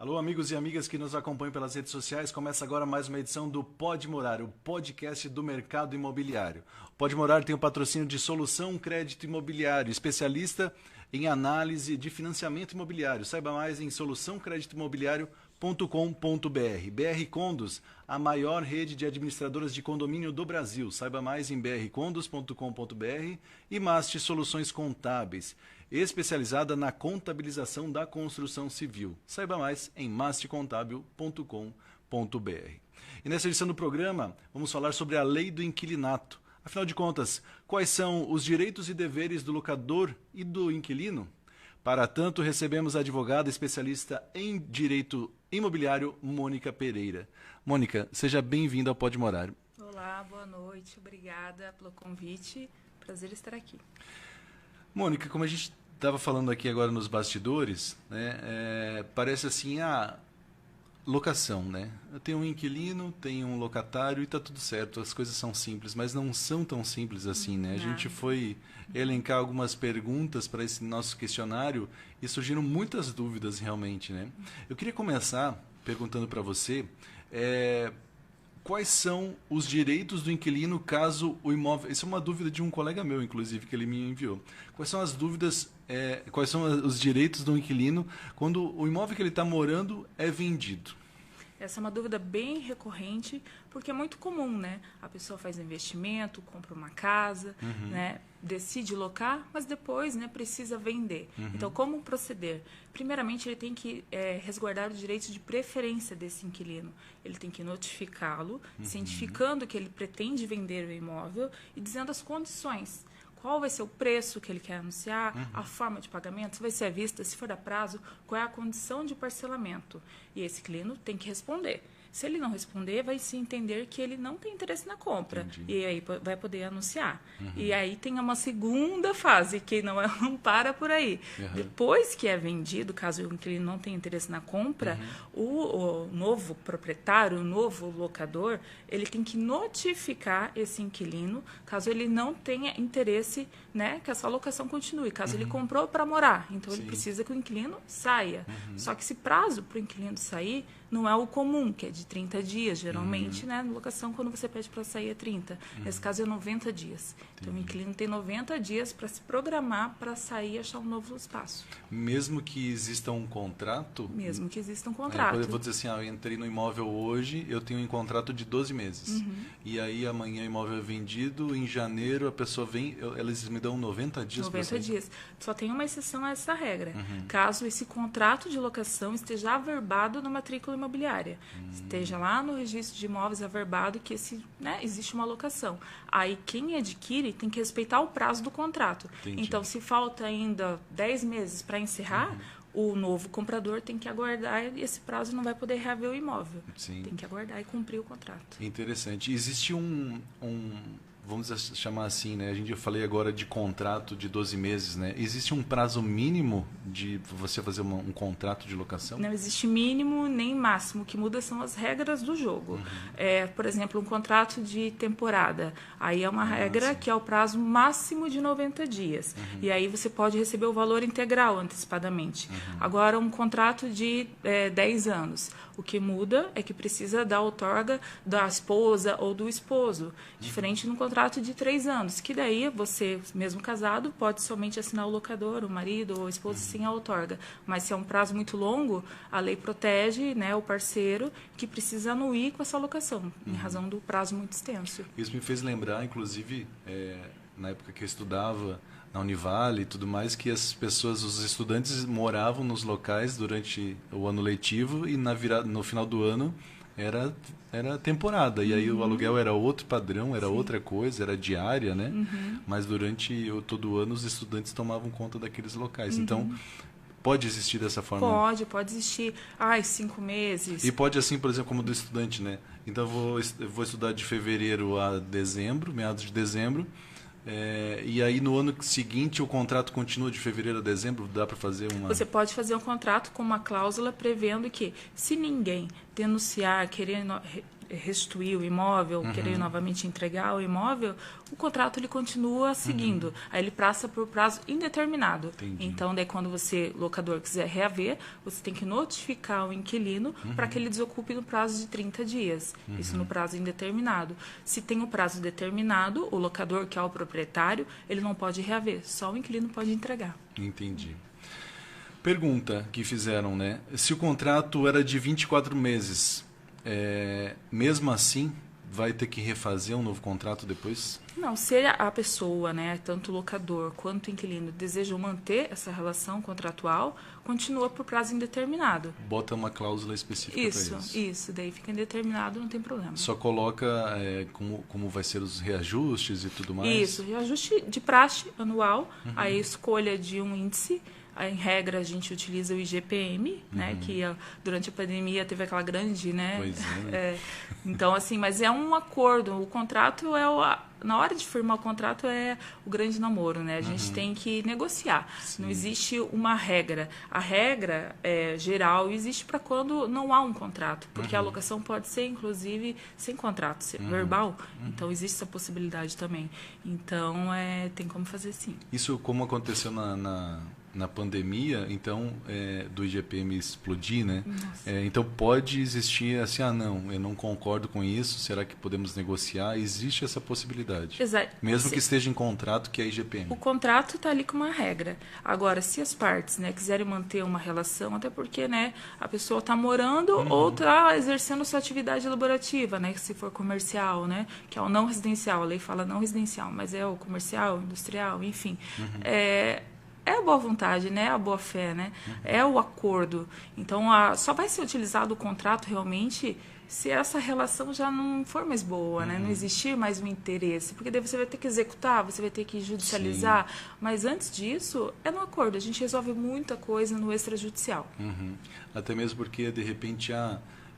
Alô, amigos e amigas que nos acompanham pelas redes sociais. Começa agora mais uma edição do Pode Morar, o podcast do mercado imobiliário. O Pode Morar tem o patrocínio de Solução Crédito Imobiliário, especialista em análise de financiamento imobiliário. Saiba mais em soluçãocreditoimobiliario.com.br. BR Condos, a maior rede de administradoras de condomínio do Brasil. Saiba mais em brcondos.com.br. E Mast Soluções Contábeis, especializada na contabilização da construção civil. Saiba mais em mastcontábil.com.br. E nessa edição do programa, vamos falar sobre a lei do inquilinato. Afinal de contas, quais são os direitos e deveres do locador e do inquilino? Para tanto, recebemos a advogada especialista em direito imobiliário, Mônica Pereira. Mônica, seja bem-vinda ao Pode Morar. Olá, boa noite. Obrigada pelo convite. Prazer estar aqui. Mônica, como a gente estava falando aqui agora nos bastidores, né, parece assim a locação, né? Eu tenho um inquilino, tenho um locatário e está tudo certo, as coisas são simples, mas não são tão simples assim, né? A gente foi elencar algumas perguntas para esse nosso questionário e surgiram muitas dúvidas realmente, né? Eu queria começar perguntando para você quais são os direitos do inquilino caso o imóvel... Isso é uma dúvida de um colega meu, inclusive, que ele me enviou. Quais são as dúvidas, quais são os direitos do inquilino quando o imóvel que ele está morando é vendido? Essa é uma dúvida bem recorrente, porque é muito comum, né? A pessoa faz um investimento, compra uma casa, né? Decide locar, mas depois, né, precisa vender. Então, como proceder? Primeiramente, ele tem que resguardar os direitos de preferência desse inquilino. Ele tem que notificá-lo, cientificando que ele pretende vender o imóvel e dizendo as condições. Qual vai ser o preço que ele quer anunciar, a forma de pagamento, se vai ser à vista, se for a prazo, qual é a condição de parcelamento. E esse inquilino tem que responder. Se ele não responder, vai se entender que ele não tem interesse na compra. Entendi. E aí vai poder anunciar. E aí tem uma segunda fase, que não para por aí. Depois que é vendido, caso o inquilino não tenha interesse na compra, o novo proprietário, o novo locador, ele tem que notificar esse inquilino, caso ele não tenha interesse, né, que essa locação continue. Caso ele comprou para morar, então ele precisa que o inquilino saia. Só que esse prazo para o inquilino sair não é o comum, que é de 30 dias, geralmente, né? Na locação, quando você pede para sair, é 30. Nesse caso, é 90 dias. Então, o inquilino tem 90 dias para se programar para sair e achar um novo espaço. Mesmo que exista um contrato? Mesmo que exista um contrato. Eu vou dizer assim, eu entrei no imóvel hoje, eu tenho um contrato de 12 meses. E aí, amanhã o imóvel é vendido, em janeiro a pessoa vem, eles me dão 90 dias? 90 dias. Só tem uma exceção a essa regra. Caso esse contrato de locação esteja averbado na matrícula imobiliária. Esteja lá no registro de imóveis averbado que existe uma locação. Aí quem adquire tem que respeitar o prazo do contrato. Entendi. Então, se falta ainda 10 meses para encerrar, o novo comprador tem que aguardar e esse prazo não vai poder reaver o imóvel. Sim. Tem que aguardar e cumprir o contrato. Interessante. Existe vamos chamar assim, né? Eu falei agora de contrato de 12 meses, né? Existe um prazo mínimo de você fazer um contrato de locação? Não existe mínimo nem máximo. O que muda são as regras do jogo. Por exemplo, um contrato de temporada. Aí é uma regra que é o prazo máximo de 90 dias. E aí você pode receber o valor integral antecipadamente. Agora, um contrato de 10 anos. O que muda é que precisa da outorga da esposa ou do esposo. Diferente no contrato de 3 anos, que daí você, mesmo casado, pode somente assinar o locador, o marido ou a esposa sem a outorga. Mas se é um prazo muito longo, a lei protege, né, o parceiro que precisa anuir com essa locação, em razão do prazo muito extenso. Isso me fez lembrar, inclusive, na época que eu estudava na Univale e tudo mais, que as pessoas, os estudantes moravam nos locais durante o ano letivo e no final do ano era temporada. E aí o aluguel era outro padrão, era outra coisa, era diária, né? Mas durante todo o ano os estudantes tomavam conta daqueles locais. Então, pode existir dessa forma? Pode existir. 5 meses. E pode assim, por exemplo, como do estudante, né? Então, eu vou estudar de fevereiro a dezembro, meados de dezembro. E aí no ano seguinte o contrato continua de fevereiro a dezembro, dá para fazer uma... Você pode fazer um contrato com uma cláusula prevendo que se ninguém denunciar, querer restituir o imóvel, querer novamente entregar o imóvel, o contrato ele continua seguindo. Aí ele passa por prazo indeterminado. Entendi. Então, daí quando você, locador, quiser reaver, você tem que notificar o inquilino para que ele desocupe no prazo de 30 dias. Isso no prazo indeterminado. Se tem o prazo determinado, o locador, que é o proprietário, ele não pode reaver. Só o inquilino pode entregar. Entendi. Pergunta que fizeram, né? Se o contrato era de 24 meses, mesmo assim, vai ter que refazer um novo contrato depois? Não, se a pessoa, né, tanto o locador quanto o inquilino, desejam manter essa relação contratual, continua por prazo indeterminado. Bota uma cláusula específica para isso. Isso. Daí fica indeterminado, não tem problema. Só coloca como vai ser os reajustes e tudo mais? Isso, reajuste de praxe anual, a escolha de um índice. Em regra, a gente utiliza o IGPM, né, que durante a pandemia teve aquela grande, né? Pois é, né? Então, assim, mas é um acordo. O contrato na hora de firmar o contrato é o grande namoro, né? A gente tem que negociar. Sim. Não existe uma regra. A regra geral existe para quando não há um contrato, porque a locação pode ser, inclusive, sem contrato, ser verbal. Então, existe essa possibilidade também. Então, tem como fazer sim. Isso como aconteceu na pandemia, então, do IGPM explodir, né? Então, pode existir assim, não, eu não concordo com isso, será que podemos negociar? Existe essa possibilidade. Exato. Mesmo que esteja em contrato, que é IGPM. O contrato está ali com uma regra. Agora, se as partes, né, quiserem manter uma relação, até porque, né, a pessoa está morando ou está exercendo sua atividade laborativa, né, se for comercial, né, que é o não residencial. A lei fala não residencial, mas é o comercial, industrial, enfim. É a boa vontade, né? A boa fé, né? É o acordo. Então, só vai ser utilizado o contrato realmente se essa relação já não for mais boa, né? Não existir mais um interesse. Porque daí você vai ter que executar, você vai ter que judicializar. Sim. Mas antes disso, é no acordo. A gente resolve muita coisa no extrajudicial. Até mesmo porque, de repente,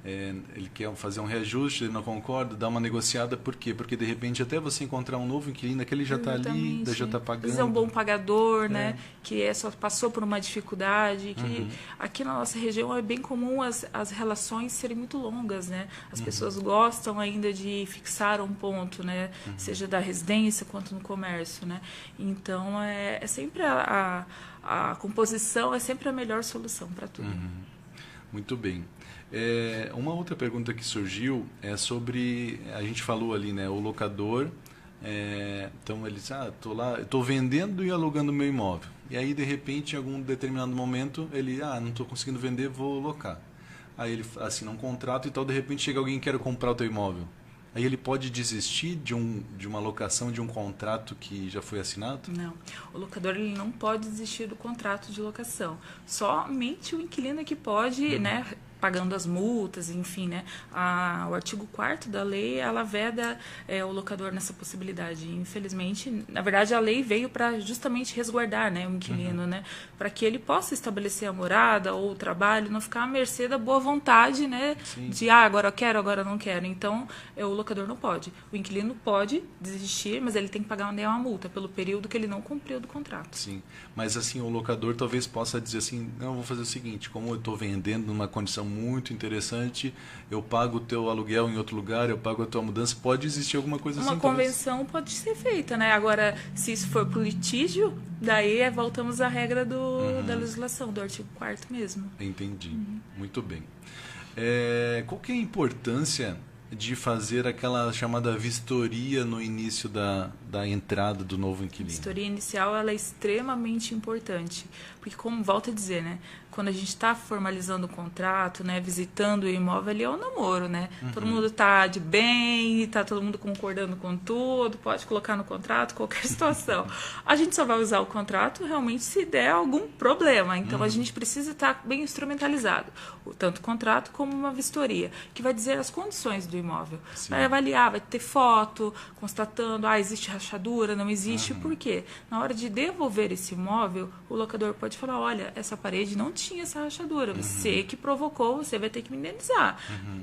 ele quer fazer um reajuste, ele não concorda, dá uma negociada, por quê? Porque de repente até você encontrar um novo inquilino, aquele já está ali, já está pagando. É um bom pagador, né? Que só passou por uma dificuldade, que aqui na nossa região é bem comum as relações serem muito longas, né? As pessoas gostam ainda de fixar um ponto, né? Seja da residência quanto no comércio, né? Então, é sempre a composição é sempre a melhor solução para tudo. Muito bem. Uma outra pergunta que surgiu é sobre, a gente falou ali, né, o locador, então ele diz, estou vendendo e alugando meu imóvel. E aí, de repente, em algum determinado momento, ele, não estou conseguindo vender, vou locar. Aí ele assina um contrato e tal, de repente chega alguém que quer comprar o teu imóvel. Aí ele pode desistir de uma locação, de um contrato que já foi assinado? Não. O locador ele não pode desistir do contrato de locação. Somente o inquilino é que pode, né, pagando as multas, enfim, né? O artigo 4º da lei, ela veda o locador nessa possibilidade. Infelizmente, na verdade, a lei veio para justamente resguardar, né, o inquilino, né? Para que ele possa estabelecer a morada ou o trabalho, não ficar à mercê da boa vontade, né? Sim. De, agora eu quero, agora eu não quero. Então, o locador não pode. O inquilino pode desistir, mas ele tem que pagar uma multa pelo período que ele não cumpriu do contrato. Sim, mas assim, o locador talvez possa dizer assim, não, eu vou fazer o seguinte, como eu estou vendendo numa condição muito interessante, eu pago o teu aluguel em outro lugar, eu pago a tua mudança, pode existir alguma coisa assim? Uma convenção pode ser feita, né? Agora, se isso for por litígio, daí voltamos à regra da legislação, do artigo 4º mesmo. Entendi, muito bem. Qual que é a importância de fazer aquela chamada vistoria no início da entrada do novo inquilino? A vistoria inicial ela é extremamente importante, porque, como volto a dizer, né, quando a gente está formalizando o contrato, né, visitando o imóvel, ali é um namoro, né? Todo mundo está de bem, está todo mundo concordando com tudo, pode colocar no contrato qualquer situação. A gente só vai usar o contrato realmente se der algum problema. Então, a gente precisa estar bem instrumentalizado, tanto o contrato como uma vistoria, que vai dizer as condições do imóvel. Sim. Vai avaliar, vai ter foto, constatando, existe rachadura, não existe. Por quê? Na hora de devolver esse imóvel, o locador pode falar, olha, essa parede não tinha essa rachadura, você que provocou, você vai ter que me indenizar.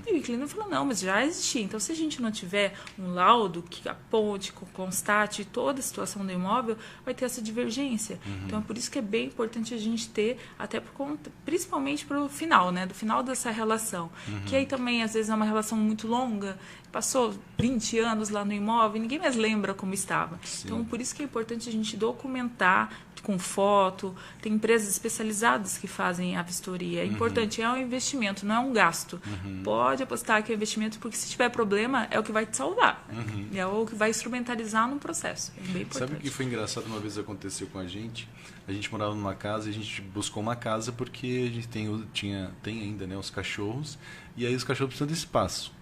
E o inquilino falou, não, mas já existia. Então, se a gente não tiver um laudo que aponte, constate toda a situação do imóvel, vai ter essa divergência. Então, é por isso que é bem importante a gente ter, até por conta, principalmente para o final, né, do final dessa relação. Que aí também, às vezes, é uma relação muito longa, longa, passou 20 anos lá no imóvel, ninguém mais lembra como estava. Sim. Então, por isso que é importante a gente documentar com foto. Tem empresas especializadas que fazem a vistoria. É importante, é um investimento, não é um gasto. Pode apostar que é investimento, porque se tiver problema, é o que vai te salvar. É o que vai instrumentalizar no processo. É bem importante. Sabe o que foi engraçado? Uma vez aconteceu com a gente. A gente morava numa casa e a gente buscou uma casa porque a gente tem ainda, né, os cachorros. E aí os cachorros precisam de espaço.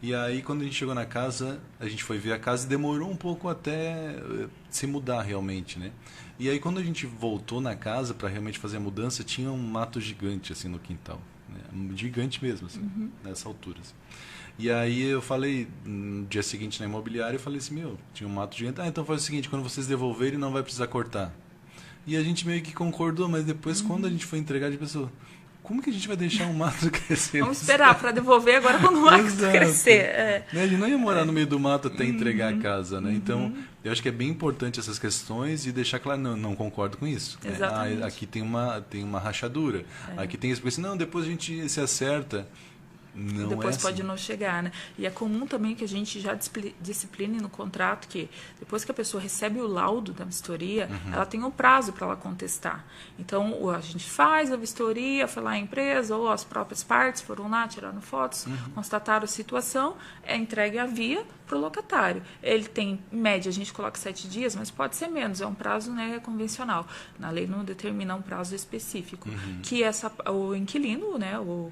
E aí, quando a gente chegou na casa, a gente foi ver a casa e demorou um pouco até se mudar realmente, né? E aí, quando a gente voltou na casa para realmente fazer a mudança, tinha um mato gigante, assim, no quintal. Né? Gigante mesmo, assim, nessa altura. Assim. E aí, eu falei, no dia seguinte na imobiliária, eu falei assim, tinha um mato gigante. Então faz o seguinte, quando vocês devolverem, não vai precisar cortar. E a gente meio que concordou, mas depois, quando a gente foi entregar, de pessoa... Como que a gente vai deixar um mato crescer? Vamos esperar para devolver agora quando o mato crescer. Né? A gente não ia morar no meio do mato até entregar a casa, né? Então, eu acho que é bem importante essas questões e deixar claro, não concordo com isso. Exatamente. Né? Aqui tem uma rachadura. Aqui tem isso. Porque senão depois a gente se acerta. Não depois é assim. pode não chegar, né? E é comum também que a gente já discipline no contrato que depois que a pessoa recebe o laudo da vistoria, ela tem um prazo para ela contestar. Então, a gente faz a vistoria, foi lá a empresa ou as próprias partes foram lá, tiraram fotos, constataram a situação, é entregue a via para o locatário. Ele tem, em média, a gente coloca 7 dias, mas pode ser menos, é um prazo, né, convencional. Na lei não determina um prazo específico. Que o inquilino, né, o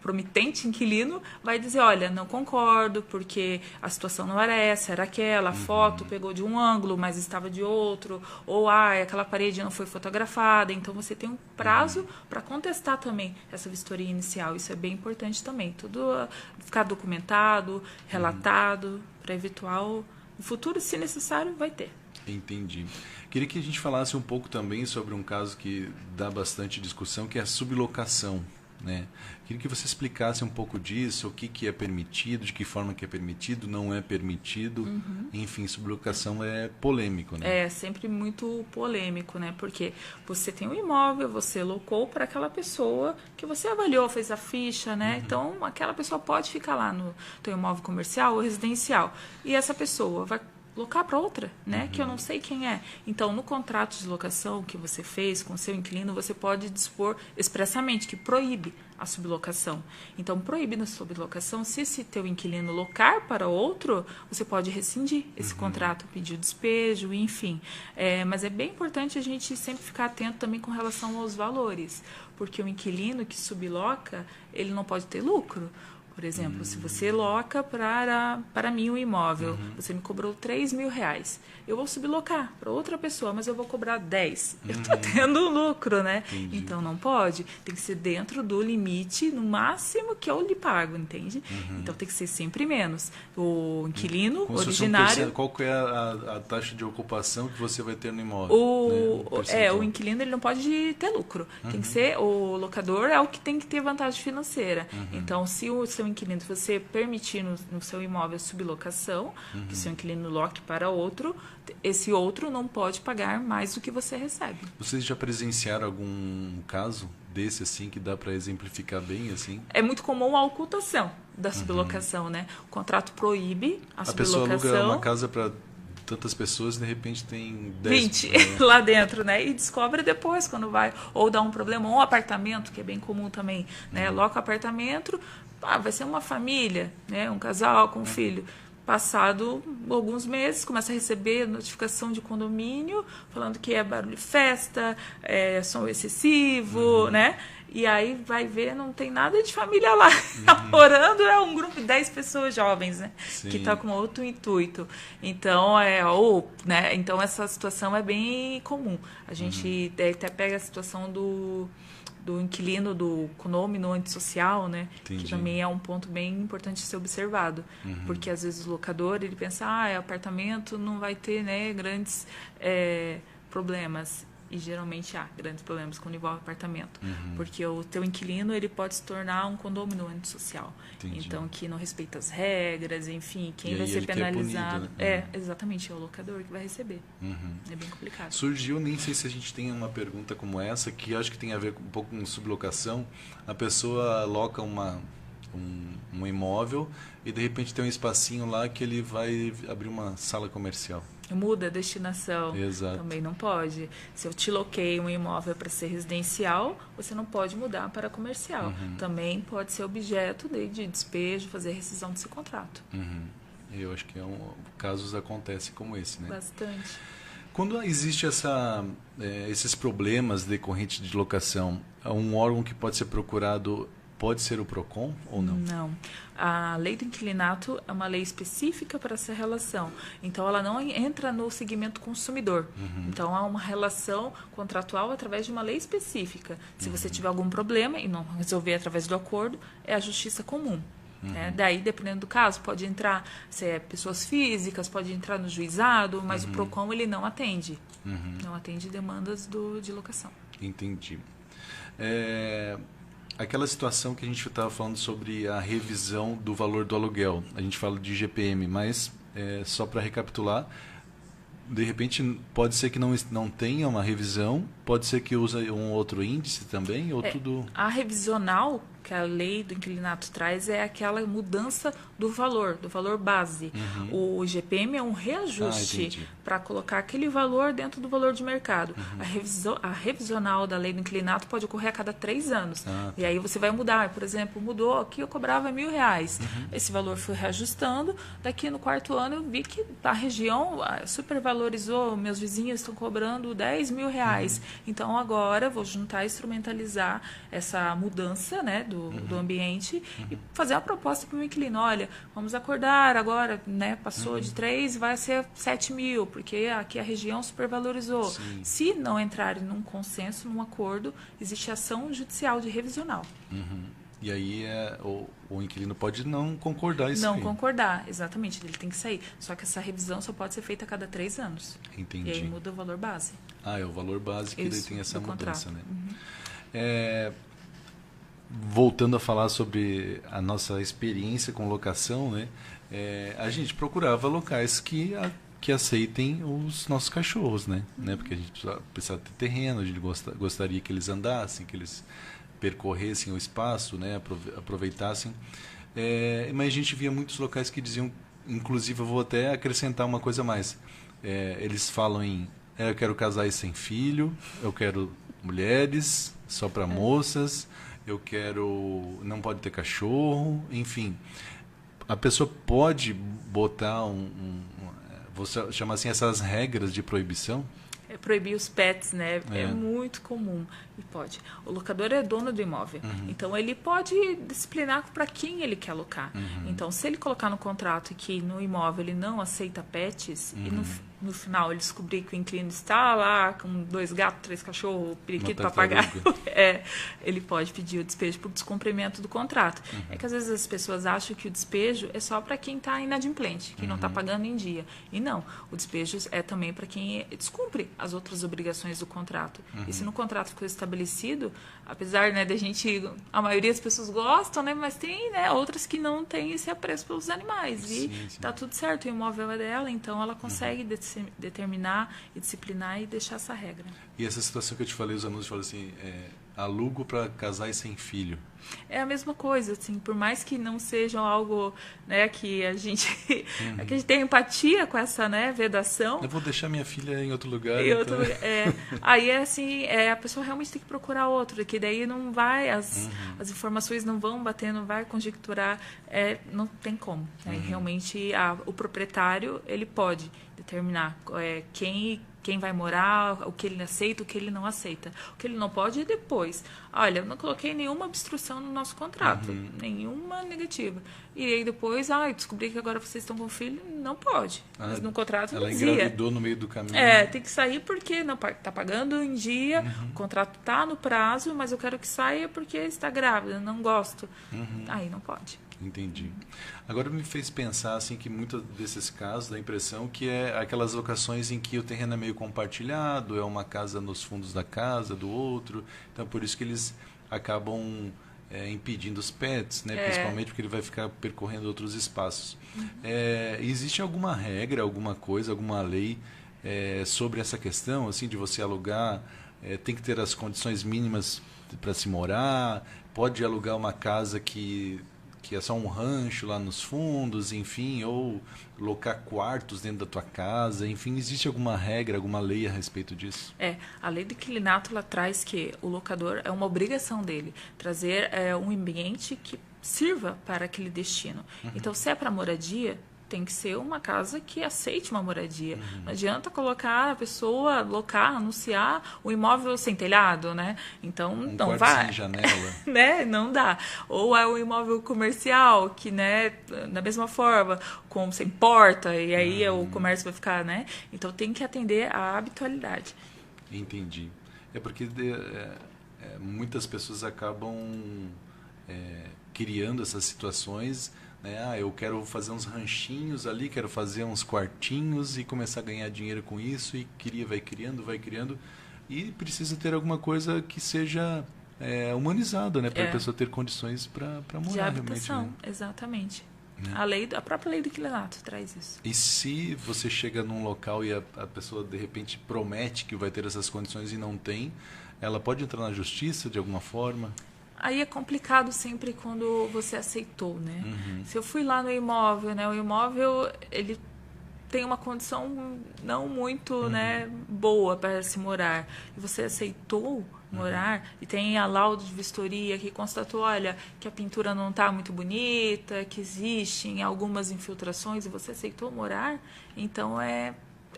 promitente inquilino vai dizer, olha, não concordo, porque a situação não era essa, era aquela, a foto pegou de um ângulo, mas estava de outro, ou aquela parede não foi fotografada, então você tem um prazo para contestar também essa vistoria inicial, isso é bem importante também, tudo ficar documentado, relatado, para evitar o futuro, se necessário, vai ter. Entendi. Queria que a gente falasse um pouco também sobre um caso que dá bastante discussão, que é a sublocação. Né? Queria que você explicasse um pouco disso, o que é permitido, de que forma que é permitido, não é permitido. Enfim, sublocação é polêmico, né? É sempre muito polêmico, né? Porque você tem um imóvel, você locou para aquela pessoa que você avaliou, fez a ficha, né? Então, aquela pessoa pode ficar lá no teu imóvel comercial ou residencial. E essa pessoa vai locar para outra, né? Que eu não sei quem é. Então, no contrato de locação que você fez com o seu inquilino, você pode dispor expressamente que proíbe a sublocação. Então, proíbe a sublocação, se esse teu inquilino locar para outro, você pode rescindir esse contrato, pedir o despejo, enfim. Mas é bem importante a gente sempre ficar atento também com relação aos valores, porque o inquilino que subloca, ele não pode ter lucro. Por exemplo, se você loca para mim um imóvel, você me cobrou R$3.000, eu vou sublocar para outra pessoa, mas eu vou cobrar 10. Eu estou tendo lucro, né? Entendi. Então não pode. Tem que ser dentro do limite, no máximo que eu lhe pago, entende? Então tem que ser sempre menos. O inquilino originário... Qual que é a taxa de ocupação que você vai ter no imóvel? O inquilino ele não pode ter lucro. Tem que ser, o locador é o que tem que ter vantagem financeira. Então, se o seu inquilino, se você permitir no seu imóvel sublocação, que o seu inquilino loque para outro, esse outro não pode pagar mais do que você recebe. Vocês já presenciaram algum caso desse assim que dá para exemplificar bem assim? É muito comum a ocultação da sublocação, né? O contrato proíbe a sublocação. A pessoa aluga uma casa para tantas pessoas e de repente tem 20 lá dentro, né? E descobre depois quando vai. Ou dá um problema, ou um apartamento, que é bem comum também, né? Loca o apartamento, vai ser uma família, né? Um casal com um filho. Passado alguns meses, começa a receber notificação de condomínio, falando que é barulho de festa, som excessivo, né? E aí vai ver, não tem nada de família lá. Morando é um grupo de 10 pessoas jovens, né? Sim. Que está com outro intuito. Então, né? Então, essa situação é bem comum. A gente até pega a situação do inquilino do condomínio antissocial, né? Entendi. Que também é um ponto bem importante de ser observado. Porque, às vezes, o locador ele pensa, apartamento não vai ter, né, grandes problemas. E geralmente há grandes problemas quando envolve apartamento. Porque o teu inquilino ele pode se tornar um condomínio antissocial. Entendi. Então, que não respeita as regras, enfim, quem E vai aí ser ele que é penalizado. punido, né? Exatamente, é o locador que vai receber. É bem complicado. Surgiu, nem sei se a gente tem uma pergunta como essa, que acho que tem a ver um pouco com sublocação. A pessoa loca um imóvel e de repente tem um espacinho lá que ele vai abrir uma sala comercial. Muda a destinação. Exato. Também não pode. Se eu te loquei um imóvel para ser residencial, você não pode mudar para comercial. Também pode ser objeto de despejo, fazer rescisão desse contrato. Eu acho que casos acontecem como esse, né? Bastante. Quando existe esses problemas decorrentes de locação, um órgão que pode ser procurado pode ser o PROCON ou não? Não. A lei do inquilinato é uma lei específica para essa relação. Então, ela não entra no segmento consumidor. Então, há uma relação contratual através de uma lei específica. Se você tiver algum problema e não resolver através do acordo, é a justiça comum. Daí, dependendo do caso, pode entrar, se é pessoas físicas, pode entrar no juizado, mas o PROCON ele não atende. Não atende demandas de locação. Entendi. Aquela situação que a gente estava falando sobre a revisão do valor do aluguel. A gente fala de IGPM, mas só para recapitular, de repente pode ser que não tenha uma revisão, pode ser que use um outro índice também, ou tudo... A revisional que a lei do inquilinato traz é aquela mudança do valor base. O IGPM é um reajuste para colocar aquele valor dentro do valor de mercado. A revisional da lei do inquilinato pode ocorrer a cada 3 anos. E aí você vai mudar. Por exemplo, mudou, aqui eu cobrava R$1.000. Esse valor foi reajustando. Daqui no 4º ano eu vi que a região supervalorizou, meus vizinhos estão cobrando R$10.000. Então agora vou juntar e instrumentalizar essa mudança, né, do ambiente e fazer uma proposta para o meu inquilino. Olha, vamos acordar agora, né, passou de 3, vai ser 7.000, porque aqui a região supervalorizou. Se não entrarem num consenso, num acordo, existe ação judicial de revisional. E aí o inquilino pode não concordar isso Não aí. concordar, exatamente, ele tem que sair. Só que essa revisão só pode ser feita a cada 3 anos. Entendi. E aí muda o valor base. É o valor base que daí tem essa mudança, contrato. né? Voltando a falar sobre a nossa experiência com locação, né? A gente procurava locais que aceitem os nossos cachorros, né? Porque a gente precisava ter terreno, a gente gostaria que eles andassem, que eles percorressem o espaço, né? Aproveitassem. Mas a gente via muitos locais que diziam, inclusive eu vou até acrescentar uma coisa a mais. Eles falam eu quero casais sem filho, eu quero mulheres só para moças, eu quero... não pode ter cachorro, enfim. A pessoa pode botar vou chamar assim, essas regras de proibição? Proibir os pets, né? É muito comum. E pode. O locador é dono do imóvel. Então, ele pode disciplinar para quem ele quer alocar. Então, se ele colocar no contrato que no imóvel ele não aceita pets e no final ele descobrir que o inquilino está lá com 2 gatos, 3 cachorros, periquito, papagaio, ele pode pedir o despejo por descumprimento do contrato. É que às vezes as pessoas acham que o despejo é só para quem está inadimplente, quem não está pagando em dia. E não, o despejo é também para quem descumpre as outras obrigações do contrato. E se no contrato ficou estabelecido, apesar, né, a maioria das pessoas gostam, né, mas tem, né, outras que não têm esse apreço pelos animais. E está tudo certo, o imóvel é dela, então ela consegue determinar e disciplinar e deixar essa regra. E essa situação que eu te falei, os anúncios falam assim, alugo para casais sem filho. É a mesma coisa, assim, por mais que não sejam algo, né, que a gente que a gente tem empatia com essa, né, vedação. Eu vou deixar minha filha em outro lugar. Aí assim, a pessoa realmente tem que procurar outro, que daí não vai, as informações não vão bater, não vai conjecturar, não tem como. Né? Realmente o proprietário ele pode determinar quem vai morar, o que ele aceita, o que ele não aceita. O que ele não pode é depois. Olha, eu não coloquei nenhuma obstrução no nosso contrato, nenhuma negativa. E aí depois, eu descobri que agora vocês estão com filho, não pode. Mas no contrato não dizia. Ela engravidou no meio do caminho. Tem que sair porque não está pagando em dia, o contrato está no prazo, mas eu quero que saia porque está grávida, não gosto. Aí não pode. Entendi. Agora me fez pensar assim que muitos desses casos dá a impressão que é aquelas locações em que o terreno é meio compartilhado, é uma casa nos fundos da casa do outro, então por isso que eles acabam impedindo os pets, né? Principalmente porque ele vai ficar percorrendo outros espaços. Existe alguma regra, alguma coisa, alguma lei sobre essa questão, assim, de você alugar, tem que ter as condições mínimas para se morar, pode alugar uma casa que que é só um rancho lá nos fundos, enfim, ou locar quartos dentro da tua casa, enfim, existe alguma regra, alguma lei a respeito disso? A lei do inquilinato ela traz que o locador é uma obrigação dele trazer um ambiente que sirva para aquele destino. Então, se é para moradia, tem que ser uma casa que aceite uma moradia. Não adianta colocar a pessoa, locar, anunciar o imóvel sem telhado, né? Então, não vai. Sem janela. Né? Não dá. Ou é um imóvel comercial, que, né, da mesma forma, sem porta, e aí o comércio vai ficar, né? Então, tem que atender à habitualidade. Entendi. É porque muitas pessoas acabam criando essas situações, né? Eu quero fazer uns ranchinhos ali, quero fazer uns quartinhos e começar a ganhar dinheiro com isso, e vai criando, e precisa ter alguma coisa que seja humanizada, né? Para a pessoa ter condições para morar de habitação, realmente, né? Exatamente. Né? A própria lei do inquilinato traz isso. E se você chega num local e a pessoa de repente promete que vai ter essas condições e não tem, ela pode entrar na justiça de alguma forma? Aí é complicado sempre quando você aceitou, né? Se eu fui lá no imóvel, né? O imóvel, ele tem uma condição não muito, né, boa para se morar. E você aceitou morar, e tem a laudo de vistoria que constatou, olha, que a pintura não está muito bonita, que existem algumas infiltrações, e você aceitou morar, então é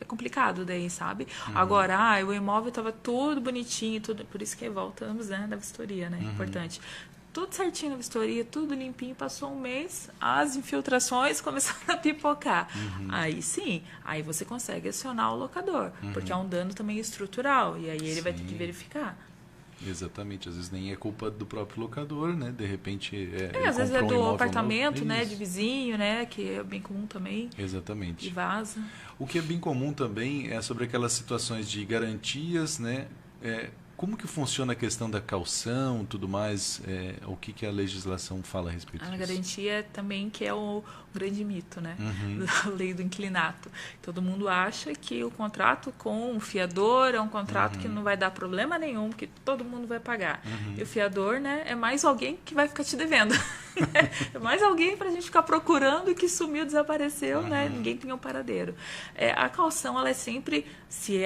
complicado daí, sabe? Agora, o imóvel estava tudo bonitinho, tudo, por isso que voltamos, né, da vistoria, né? Importante. Tudo certinho na vistoria, tudo limpinho, passou um mês, as infiltrações começaram a pipocar. Aí sim, aí você consegue acionar o locador, porque é um dano também estrutural, e aí ele vai ter que verificar. Exatamente, às vezes nem é culpa do próprio locador, né? De repente às vezes é do apartamento, novo. né? De vizinho, né? Que é bem comum também. Exatamente. E vaza. O que é bem comum também é sobre aquelas situações de garantias, né? Como que funciona a questão da caução, tudo mais? O que a legislação fala a respeito disso? A garantia também que é o grande mito, né? Da lei do inquilinato. Todo mundo acha que o contrato com o fiador é um contrato que não vai dar problema nenhum, que todo mundo vai pagar. E o fiador, né, é mais alguém que vai ficar te devendo. É mais alguém para a gente ficar procurando e que sumiu, desapareceu, né? Ninguém tem um paradeiro. A caução, ela é sempre, se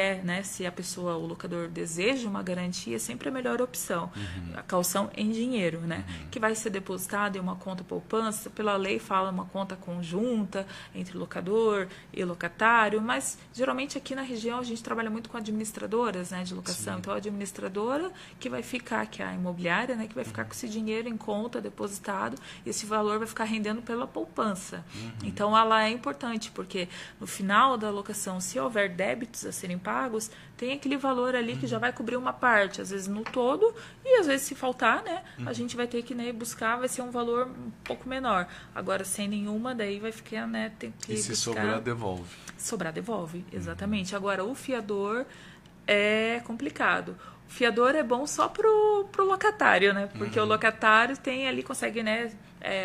a pessoa, o locador deseja uma garantia, é sempre a melhor opção. A caução em dinheiro, né? Que vai ser depositada em uma conta poupança, pela lei fala uma conta conjunta entre locador e locatário, mas geralmente aqui na região a gente trabalha muito com administradoras, né, de locação. Sim. Então a administradora que vai ficar, que é a imobiliária, né, que vai ficar com esse dinheiro em conta depositado, e esse valor vai ficar rendendo pela poupança. Então ela é importante, porque no final da locação, se houver débitos a serem pagos, tem aquele valor ali que já vai cobrir uma parte, às vezes no todo, e às vezes se faltar, né, a gente vai ter que, né, buscar, vai ser um valor um pouco menor. Agora, sem nenhuma, daí vai ficar, né, tem que buscar. E se sobrar, devolve. Sobrar, devolve, exatamente. Agora, o fiador é complicado. O fiador é bom só pro locatário, né, porque o locatário tem ali, consegue, né,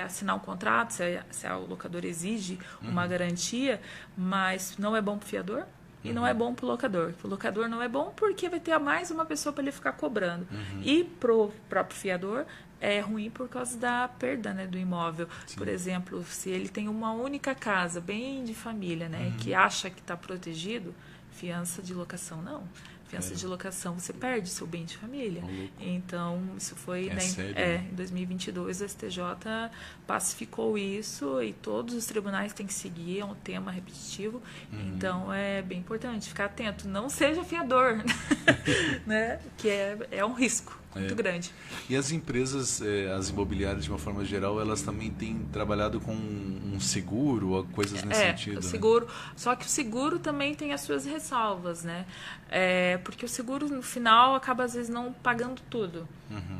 assinar um contrato, se o locador exige uma garantia, mas não é bom pro fiador. E não é bom para o locador. O locador não é bom porque vai ter mais uma pessoa para ele ficar cobrando. E para o próprio fiador é ruim por causa da perda, né, do imóvel. Sim. Por exemplo, se ele tem uma única casa, bem de família, né, que acha que está protegido, fiança de locação não. Fiança de locação, você perde seu bem de família. Então, isso foi em 2022, o STJ pacificou isso e todos os tribunais têm que seguir, é um tema repetitivo. Então, é bem importante ficar atento. Não seja fiador, né? Que é um risco muito grande. E as empresas, as imobiliárias, de uma forma geral, elas também têm trabalhado com um seguro ou coisas nesse sentido? Seguro. Né? Só que o seguro também tem as suas ressalvas, né? Porque o seguro, no final, acaba, às vezes, não pagando tudo.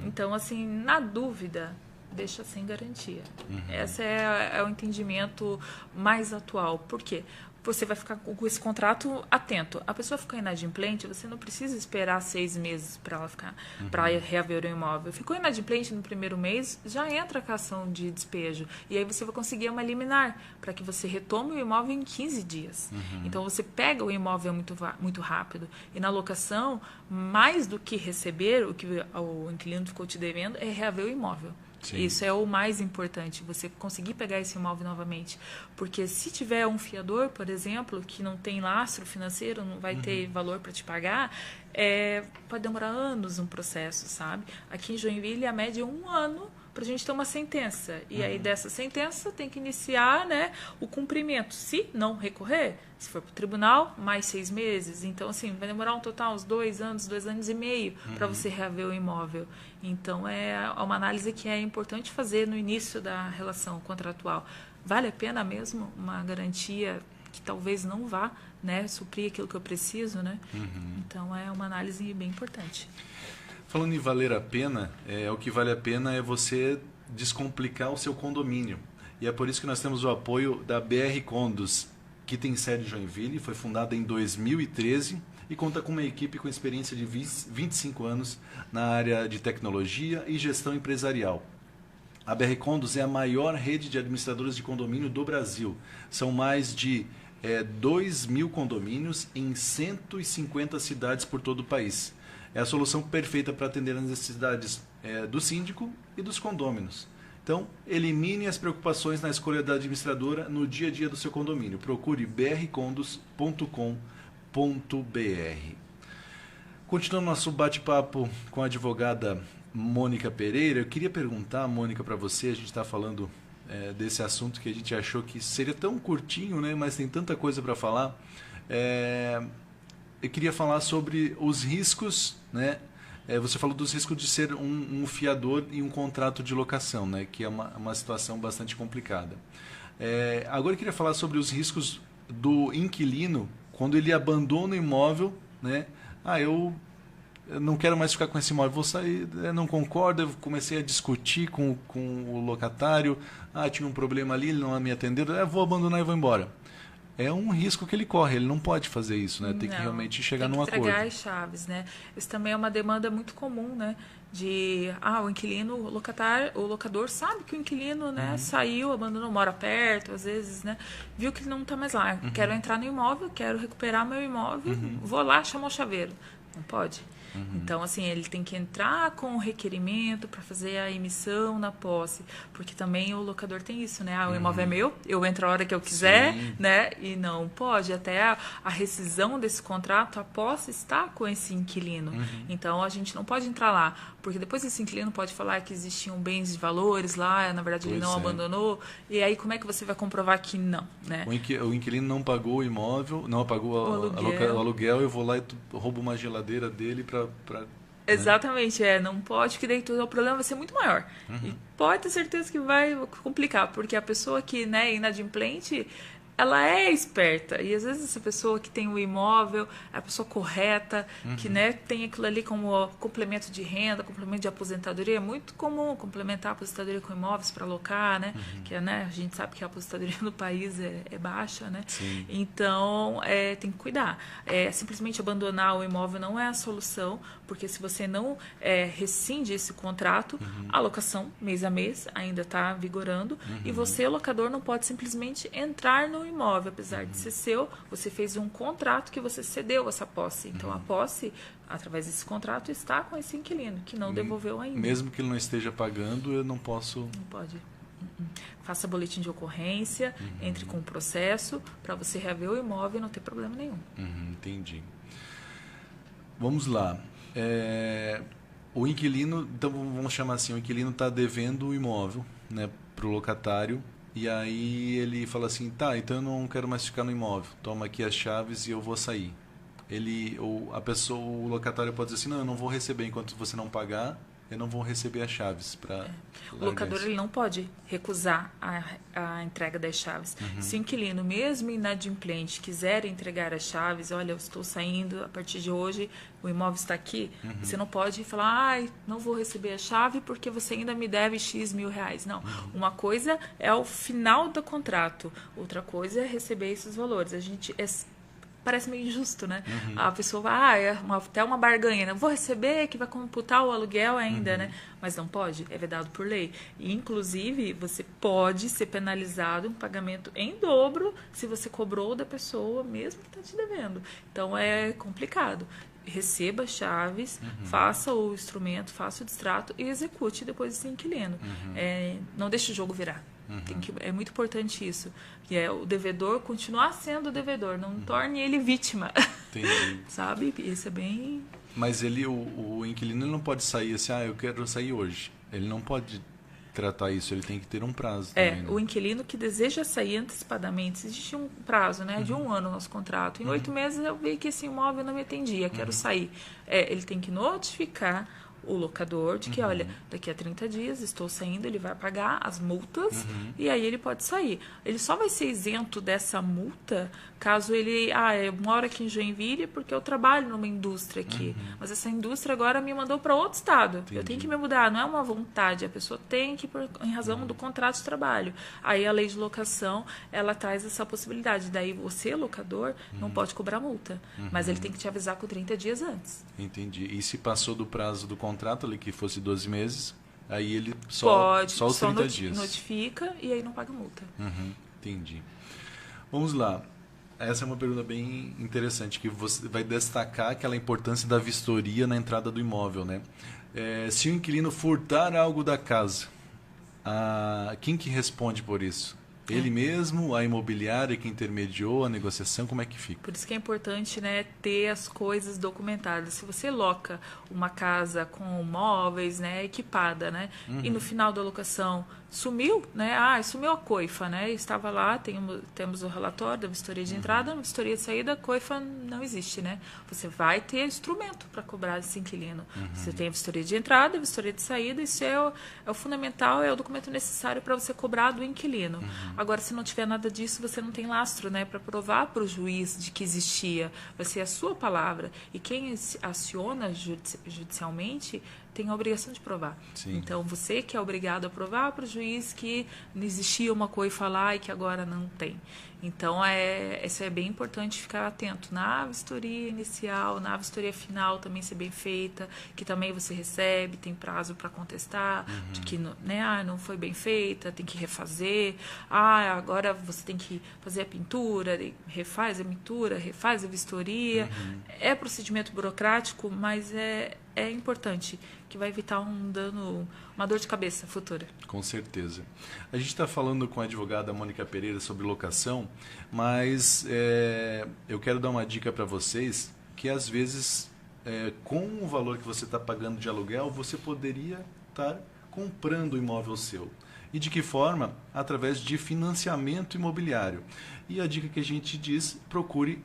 Então, assim, na dúvida, deixa sem garantia. Esse é o entendimento mais atual. Por quê? Você vai ficar com esse contrato atento. A pessoa ficar inadimplente, você não precisa esperar 6 meses para ela ficar, para reaver o imóvel. Ficou inadimplente no primeiro mês, já entra a ação de despejo. E aí você vai conseguir uma liminar para que você retome o imóvel em 15 dias. Então você pega o imóvel muito rápido. E na locação, mais do que receber o que o inquilino ficou te devendo, é reaver o imóvel. Sim. Isso é o mais importante, você conseguir pegar esse imóvel novamente. Porque se tiver um fiador, por exemplo, que não tem lastro financeiro, não vai ter valor para te pagar, pode demorar anos um processo, sabe? Aqui em Joinville, a média é 1 ano para a gente ter uma sentença. E aí, dessa sentença, tem que iniciar, né, o cumprimento. Se não recorrer, se for para o tribunal, mais 6 meses. Então, assim, vai demorar um total uns 2 anos, 2 anos e meio para você reaver o imóvel. Então, é uma análise que é importante fazer no início da relação contratual. Vale a pena mesmo uma garantia que talvez não vá, né, suprir aquilo que eu preciso, né? Então, é uma análise bem importante. Falando em valer a pena, o que vale a pena é você descomplicar o seu condomínio. E é por isso que nós temos o apoio da BR Condos, que tem sede em Joinville, foi fundada em 2013 e conta com uma equipe com experiência de 25 anos na área de tecnologia e gestão empresarial. A BR Condos é a maior rede de administradores de condomínio do Brasil. São mais de 2.000 condomínios em 150 cidades por todo o país. É a solução perfeita para atender as necessidades do síndico e dos condôminos. Então, elimine as preocupações na escolha da administradora no dia a dia do seu condomínio. Procure brcondos.com.br. Continuando nosso bate-papo com a advogada Mônica Pereira, eu queria perguntar, Mônica, para você, a gente está falando desse assunto que a gente achou que seria tão curtinho, né, mas tem tanta coisa para falar. Eu queria falar sobre os riscos, né? Você falou dos riscos de ser um fiador em um contrato de locação, né? Que é uma situação bastante complicada. Agora eu queria falar sobre os riscos do inquilino quando ele abandona o imóvel, né? Eu não quero mais ficar com esse imóvel, vou sair, não concordo, eu comecei a discutir com o locatário, tinha um problema ali, ele não me atendeu, vou abandonar e vou embora. É um risco que ele corre, ele não pode fazer isso, né? Tem que realmente chegar num acordo. Tem que entregar as chaves, né? Isso também é uma demanda muito comum, né? De, o inquilino, o locador sabe que o inquilino, né, saiu, abandonou, mora perto, às vezes, né? Viu que ele não está mais lá. Quero entrar no imóvel, quero recuperar meu imóvel, vou lá, chamar o chaveiro. Não pode. Então, assim, ele tem que entrar com o requerimento para fazer a emissão na posse, porque também o locador tem isso, né? O imóvel é meu, eu entro a hora que eu quiser, né? E não pode. Até a rescisão desse contrato, a posse está com esse inquilino. Então, a gente não pode entrar lá, porque depois esse inquilino pode falar que existiam bens de valores lá, na verdade ele não abandonou, e aí como é que você vai comprovar que não, né? O inquilino não pagou o imóvel, não pagou o aluguel, eu vou lá e roubo uma geladeira dele para... Exatamente, não pode, que daí o problema vai ser muito maior. E pode ter certeza que vai complicar, porque a pessoa que, né, é inadimplente, ela é esperta. E às vezes essa pessoa que tem o imóvel, é a pessoa correta, que, né, tem aquilo ali como complemento de renda, complemento de aposentadoria. É muito comum complementar a aposentadoria com imóveis para alocar, né? Que né, a gente sabe que a aposentadoria no país é baixa, né? Sim. Então, tem que cuidar. Simplesmente abandonar o imóvel não é a solução, porque se você não rescinde esse contrato, a locação mês a mês ainda está vigorando, e você, locador, não pode simplesmente entrar no imóvel, apesar de ser seu, você fez um contrato que você cedeu essa posse. Então, a posse, através desse contrato, está com esse inquilino, que não devolveu ainda. Mesmo que ele não esteja pagando, eu não posso... Não pode. Faça boletim de ocorrência, entre com o processo, para você reaver o imóvel e não ter problema nenhum. Entendi. Vamos lá. O inquilino, então vamos chamar assim, o inquilino está devendo o imóvel, né, para o locatário. E aí ele fala assim, então eu não quero mais ficar no imóvel, toma aqui as chaves e eu vou sair. O locatário pode dizer assim, não, eu não vou receber enquanto você não pagar, eu não vou receber as chaves para... O locador ele não pode recusar a entrega das chaves. Se o inquilino, mesmo inadimplente, quiser entregar as chaves, olha, eu estou saindo a partir de hoje, o imóvel está aqui, você não pode falar, não vou receber a chave porque você ainda me deve X mil reais. Não. Uma coisa é o final do contrato, outra coisa é receber esses valores. A gente parece meio injusto, né? A pessoa vai, até uma barganha, né? Vou receber, que vai computar o aluguel ainda, né? Mas não pode, é vedado por lei. E, inclusive, você pode ser penalizado um pagamento em dobro se você cobrou da pessoa, mesmo que está te devendo. Então, é complicado. Receba as chaves, faça o instrumento, faça o distrato e execute depois esse inquilino. Não deixe o jogo virar. É muito importante isso. Que é o devedor continuar sendo devedor, não torne ele vítima. Entendi. Sabe? Isso é bem... Mas o inquilino ele não pode sair assim, eu quero sair hoje. Ele não pode tratar isso, ele tem que ter um prazo também, né? O inquilino que deseja sair antecipadamente, existe um prazo, né, de 1 ano no nosso contrato. Em 8 meses eu vi que esse imóvel não me atendia, quero sair. Ele tem que notificar o locador de que, olha, daqui a 30 dias estou saindo, ele vai pagar as multas e aí ele pode sair. Ele só vai ser isento dessa multa caso ele, eu moro aqui em Joinville porque eu trabalho numa indústria aqui, mas essa indústria agora me mandou para outro estado. Entendi. Eu tenho que me mudar, não é uma vontade, a pessoa tem que, em razão do contrato de trabalho. Aí a lei de locação, ela traz essa possibilidade. Daí você, locador, não pode cobrar multa, mas ele tem que te avisar com 30 dias antes. Entendi. E se passou do prazo do contrato ali, que fosse 12 meses, aí ele só os 30 dias. Notifica e aí não paga multa. Entendi. Vamos lá. Essa é uma pergunta bem interessante, que você vai destacar aquela importância da vistoria na entrada do imóvel, né? Se o inquilino furtar algo da casa, quem que responde por isso? Ele mesmo, a imobiliária que intermediou a negociação, como é que fica? Por isso que é importante, né, ter as coisas documentadas. Se você loca uma casa com móveis, né, equipada, né, e no final da locação sumiu, né, sumiu a coifa, né, estava lá, temos o relatório da vistoria de entrada, vistoria de saída, a coifa não existe, né. Você vai ter instrumento para cobrar esse inquilino. Você tem a vistoria de entrada, a vistoria de saída, isso é o fundamental, é o documento necessário para você cobrar do inquilino. Agora, se não tiver nada disso, você não tem lastro, né, para provar para o juiz de que existia. Vai ser a sua palavra. E quem aciona judicialmente tem a obrigação de provar. Sim. Então, você que é obrigado a provar para o juiz que não existia uma coifa lá e que agora não tem. Então, isso é bem importante ficar atento na vistoria inicial, na vistoria final também ser bem feita, que também você recebe, tem prazo para contestar, de que não foi bem feita, tem que refazer. Agora você tem que fazer a pintura, refaz a pintura, refaz a vistoria. É procedimento burocrático, mas é importante, que vai evitar um dano, uma dor de cabeça futura. Com certeza. A gente está falando com a advogada Mônica Pereira sobre locação, mas eu quero dar uma dica para vocês que às vezes com o valor que você está pagando de aluguel, você poderia estar comprando o imóvel seu. E de que forma? Através de financiamento imobiliário. E a dica que a gente diz, procure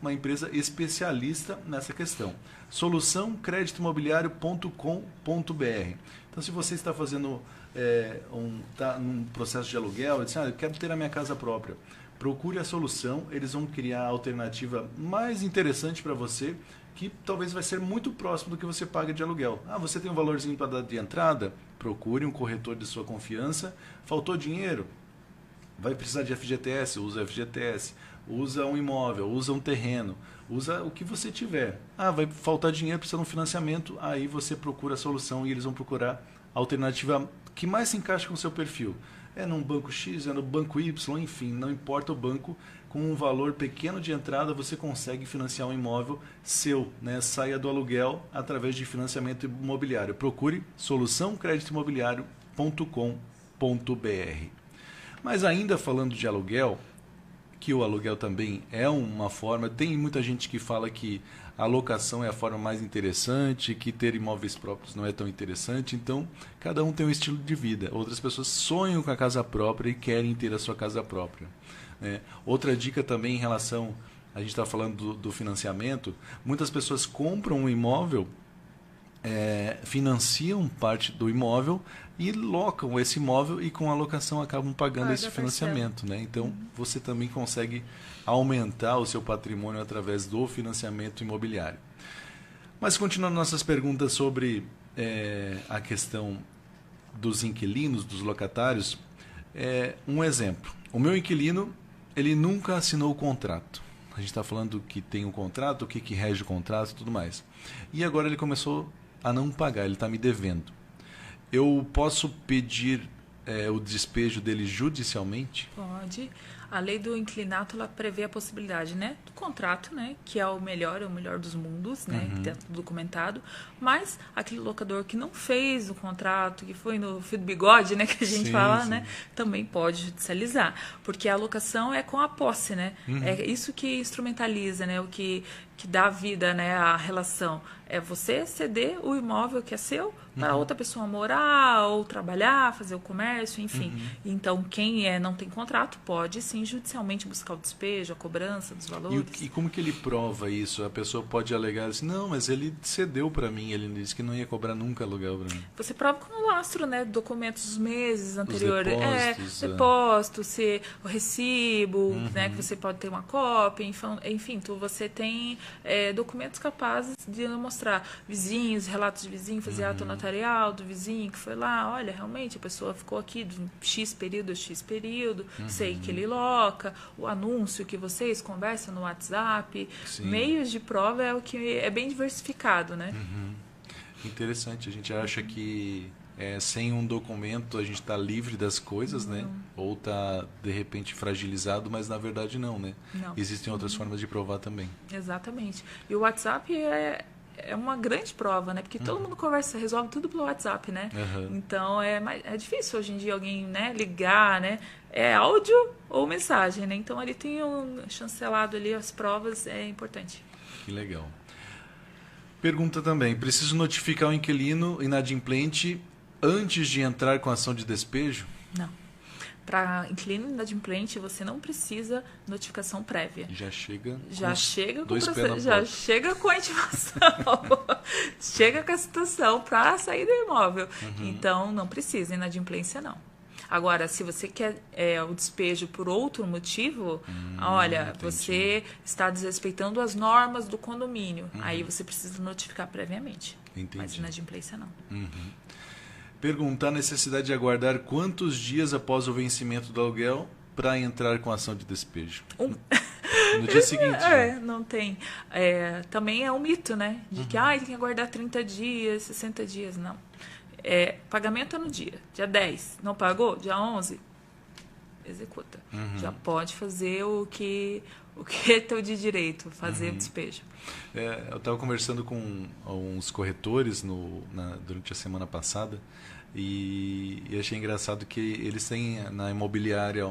uma empresa especialista nessa questão. soluçãocreditoimobiliario.com.br. Então, se você está fazendo tá num processo de aluguel, diz, eu quero ter a minha casa própria, procure a solução, eles vão criar a alternativa mais interessante para você, que talvez vai ser muito próximo do que você paga de aluguel. Você tem um valorzinho para dar de entrada? Procure um corretor de sua confiança. Faltou dinheiro? Vai precisar de FGTS? Usa FGTS. Usa um imóvel, usa um terreno, usa o que você tiver. Vai faltar dinheiro, precisa de um financiamento, aí você procura a solução e eles vão procurar a alternativa que mais se encaixa com o seu perfil. É num banco X, é no banco Y, enfim, não importa o banco, com um valor pequeno de entrada você consegue financiar um imóvel seu, né? Saia do aluguel através de financiamento imobiliário. Procure soluçãocreditoimobiliario.com.br. Mas ainda falando de aluguel, que o aluguel também é uma forma, tem muita gente que fala que a locação é a forma mais interessante, que ter imóveis próprios não é tão interessante, então cada um tem um estilo de vida. Outras pessoas sonham com a casa própria e querem ter a sua casa própria. Outra dica também em relação, a gente está falando do financiamento, muitas pessoas compram um imóvel, financiam parte do imóvel e locam esse imóvel e com a locação acabam pagando esse financiamento, né? Então você também consegue aumentar o seu patrimônio através do financiamento imobiliário. Mas continuando nossas perguntas sobre a questão dos inquilinos, dos locatários, um exemplo. O meu inquilino, ele nunca assinou o contrato. A gente está falando que tem um contrato, o que rege o contrato e tudo mais. E agora ele começou a não pagar, ele está me devendo. Eu posso pedir o despejo dele judicialmente? Pode. A lei do inquilinato, ela prevê a possibilidade, né, do contrato, né, que é o melhor dos mundos, né, que está tudo documentado, mas aquele locador que não fez o contrato, que foi no fio do bigode, né, que a gente fala, né, também pode judicializar, porque a locação é com a posse, né, é isso que instrumentaliza, né, o que dá vida, né, à relação. É você ceder o imóvel que é seu para outra pessoa morar ou trabalhar, fazer o comércio, enfim. Então, quem não tem contrato pode, sim, judicialmente buscar o despejo, a cobrança dos valores. E como que ele prova isso? A pessoa pode alegar assim, não, mas ele cedeu para mim, ele disse que não ia cobrar nunca aluguel para mim. Você prova com o lastro, né, documentos dos meses anteriores. Os depósito, se o recibo, né, que você pode ter uma cópia, enfim, você tem documentos capazes de mostrar vizinhos, relatos de vizinho, fazer ato notarial do vizinho que foi lá, olha, realmente a pessoa ficou aqui de X período a X período, sei que ele loca, o anúncio que vocês conversam no WhatsApp, meios de prova é o que é bem diversificado, né? Interessante, a gente acha que sem um documento a gente está livre das coisas, né? Ou está, de repente, fragilizado, mas na verdade não, né? Não. Existem outras formas de provar também. Exatamente. E o WhatsApp é uma grande prova, né? Porque todo mundo conversa, resolve tudo pelo WhatsApp, né? Então, é difícil hoje em dia alguém, né, ligar, né? É áudio ou mensagem, né? Então, ele tem chancelado ali as provas, é importante. Que legal. Pergunta também, preciso notificar o inquilino inadimplente antes de entrar com a ação de despejo? Não. Para inquilino inadimplente, você não precisa notificação prévia. Já chega com dois pés na porta. Já chega com a intimação. Chega com a situação para sair do imóvel. Então, não precisa, inadimplência não. Agora, se você quer o despejo por outro motivo, olha, entendi. você está desrespeitando as normas do condomínio. Aí você precisa notificar previamente. Entendi. Mas inadimplência não. Perguntar a necessidade de aguardar quantos dias após o vencimento do aluguel para entrar com a ação de despejo? No dia seguinte. Não tem. Também é um mito, né? De que tem que aguardar 30 dias, 60 dias. Não. Pagamento é no dia 10. Não pagou? Dia 11. Executa. Já pode fazer o que é teu de direito, fazer o despejo. Eu estava conversando com uns corretores durante a semana passada e achei engraçado que eles têm na imobiliária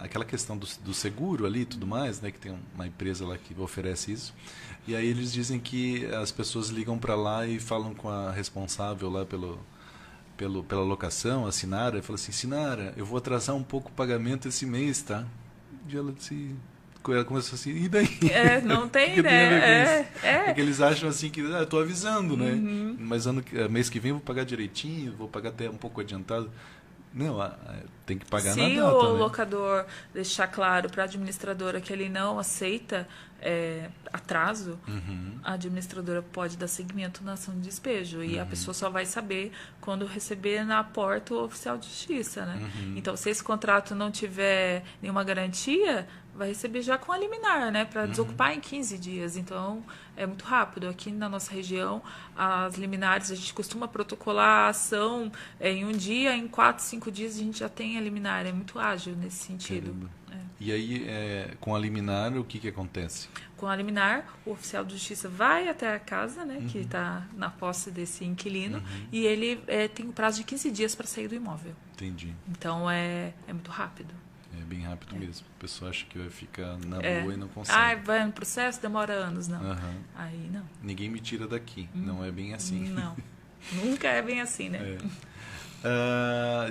aquela questão do seguro ali e tudo mais, né, que tem uma empresa lá que oferece isso. E aí eles dizem que as pessoas ligam para lá e falam com a responsável lá pela locação, a Sinara, e falam assim, Sinara, eu vou atrasar um pouco o pagamento esse mês, tá? E ela começou assim, e daí? Não tem, né? Porque eles acham assim que eu tô avisando, né? Mas mês que vem eu vou pagar direitinho, vou pagar até um pouco adiantado. Não, tem que pagar na data. Se o locador deixar claro para a administradora que ele não aceita atraso, a administradora pode dar seguimento na ação de despejo. E a pessoa só vai saber quando receber na porta o oficial de justiça, né? Então, se esse contrato não tiver nenhuma garantia, vai receber já com a liminar, né? Para desocupar em 15 dias. Então, é muito rápido. Aqui na nossa região, as liminares, a gente costuma protocolar a ação em um dia, em 4, 5 dias a gente já tem a liminar. É muito ágil nesse sentido. E aí, com a liminar, o que acontece? Com a liminar, o oficial de justiça vai até a casa, né, que está na posse desse inquilino, e ele tem o prazo de 15 dias para sair do imóvel. Entendi. Então, é muito rápido. É bem rápido mesmo. A pessoa acha que vai ficar na boa e não consegue. Vai no processo, demora anos. Não. Aí não. Ninguém me tira daqui. Não é bem assim. Não. Nunca é bem assim, né?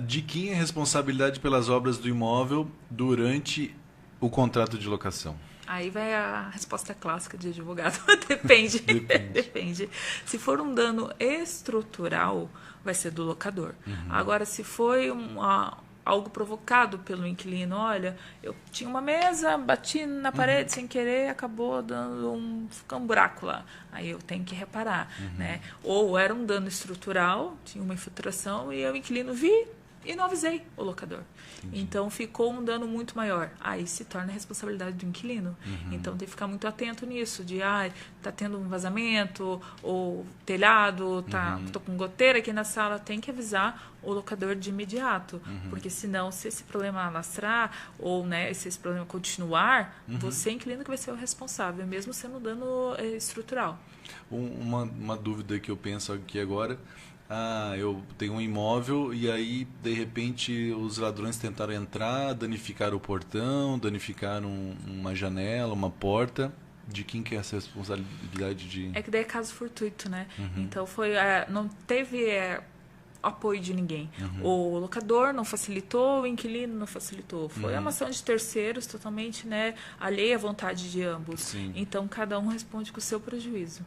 De quem é a responsabilidade pelas obras do imóvel durante o contrato de locação? Aí vai a resposta clássica de advogado. Depende. Depende. Se for um dano estrutural, vai ser do locador. Agora, se foi algo provocado pelo inquilino, olha, eu tinha uma mesa, bati na parede sem querer, acabou dando um buraco lá. Aí eu tenho que reparar, né? Ou era um dano estrutural, tinha uma infiltração e o inquilino e não avisei o locador. Entendi. Então ficou um dano muito maior. Aí se torna a responsabilidade do inquilino. Então tem que ficar muito atento nisso, de tá tendo um vazamento, ou telhado, tô com goteira aqui na sala, tem que avisar o locador de imediato. Porque senão, se esse problema alastrar, ou né, se esse problema continuar, você, inquilino, que vai ser o responsável, mesmo sendo dano estrutural. Uma dúvida que eu penso aqui agora. Eu tenho um imóvel e aí, de repente, os ladrões tentaram entrar, danificaram o portão, danificaram uma janela, uma porta. De quem que é essa responsabilidade de... É que daí é caso fortuito, né? Então, não teve apoio de ninguém. O locador não facilitou, o inquilino não facilitou. Foi uma ação de terceiros totalmente, né, alheia à vontade de ambos. Sim. Então, cada um responde com o seu prejuízo.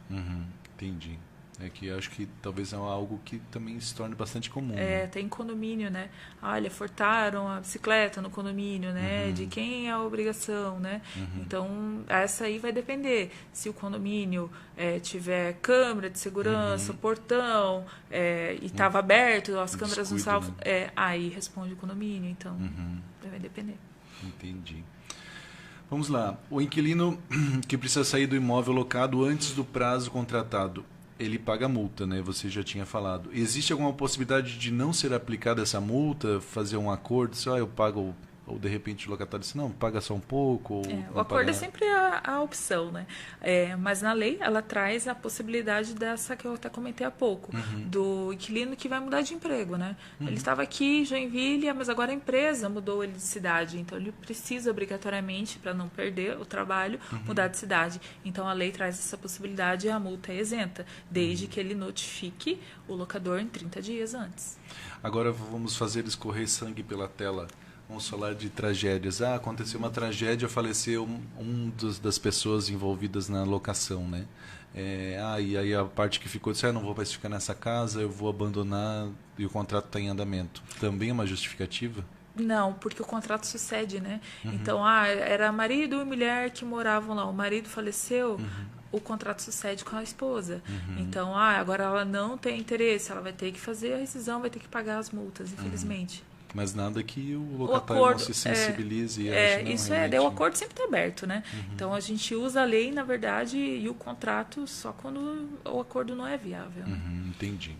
Entendi. É que eu acho que talvez é algo que também se torne bastante comum. Tem condomínio, né? Olha, furtaram a bicicleta no condomínio, né? De quem é a obrigação, né? Então, essa aí vai depender. Se o condomínio tiver câmera de segurança, portão, e estava aberto, as câmeras não estavam... aí responde o condomínio, então vai depender. Entendi. Vamos lá. O inquilino que precisa sair do imóvel locado antes do prazo contratado, ele paga multa, né? Você já tinha falado. Existe alguma possibilidade de não ser aplicada essa multa, fazer um acordo, se eu pago, ou de repente o locatário diz, não, paga só um pouco. O acordo é sempre a opção, né? Mas na lei ela traz a possibilidade dessa que eu até comentei há pouco, do inquilino que vai mudar de emprego, né? Ele estava aqui, Joinville, mas agora a empresa mudou ele de cidade, então ele precisa obrigatoriamente, para não perder o trabalho, mudar de cidade. Então a lei traz essa possibilidade e a multa é isenta, desde que ele notifique o locador em 30 dias antes. Agora vamos fazer escorrer sangue pela tela. Vamos falar de tragédias. Aconteceu uma tragédia, faleceu das pessoas envolvidas na locação, né? E aí a parte que ficou disse, não vou mais ficar nessa casa, eu vou abandonar e o contrato está em andamento. Também é uma justificativa? Não, porque o contrato sucede, né? Então, era marido e mulher que moravam lá. O marido faleceu, o contrato sucede com a esposa. Então, agora ela não tem interesse, ela vai ter que fazer a rescisão, vai ter que pagar as multas, infelizmente. Mas nada que o locatário não se sensibilize e ache, não, isso realmente... o acordo sempre está aberto, né? Então a gente usa a lei, na verdade, e o contrato só quando o acordo não é viável. Entendi.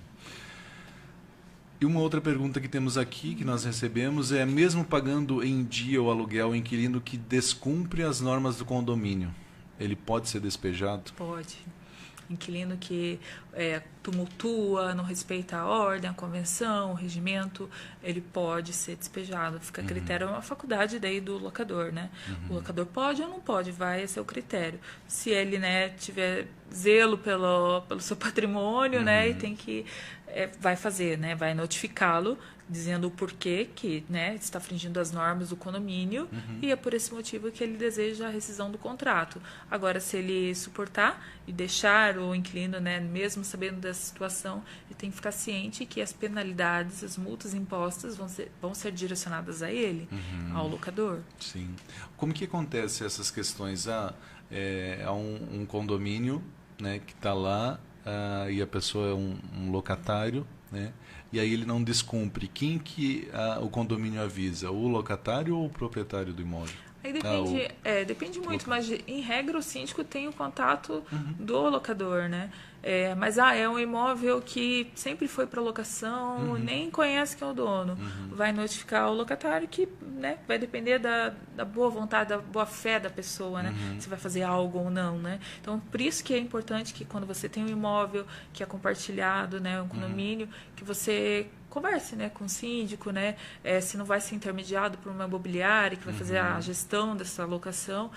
E uma outra pergunta que temos aqui, que nós recebemos, é: mesmo pagando em dia o aluguel, o inquilino que descumpre as normas do condomínio, ele pode ser despejado? Pode. Inquilino que tumultua, não respeita a ordem, a convenção, o regimento, ele pode ser despejado. Fica a critério, é uma faculdade daí do locador, né? O locador pode ou não pode, vai a seu critério. Se ele, né, tiver zelo pelo seu patrimônio, né, e tem que vai fazer, né, vai notificá-lo dizendo o porquê que, né, está infringindo as normas do condomínio e é por esse motivo que ele deseja a rescisão do contrato. Agora, se ele suportar e deixar o inquilino, né, mesmo sabendo dessa situação, ele tem que ficar ciente que as penalidades, as multas impostas vão ser direcionadas a ele, ao locador. Sim. Como que acontece essas questões? Há um condomínio, né, que está lá e a pessoa é um locatário, né? E aí ele não descumpre. Quem que o condomínio avisa? O locatário ou o proprietário do imóvel? Aí depende, depende muito, mas em regra o síndico tem o contato do locador, né? Mas é um imóvel que sempre foi para locação, nem conhece quem é o dono. Vai notificar o locatário que, né, vai depender da boa vontade, da boa fé da pessoa, né? Se vai fazer algo ou não, né? Então, por isso que é importante que quando você tem um imóvel que é compartilhado, né, um condomínio, que você converse, né, com o síndico, né, se não vai ser intermediado por uma imobiliária que vai fazer a gestão dessa locação,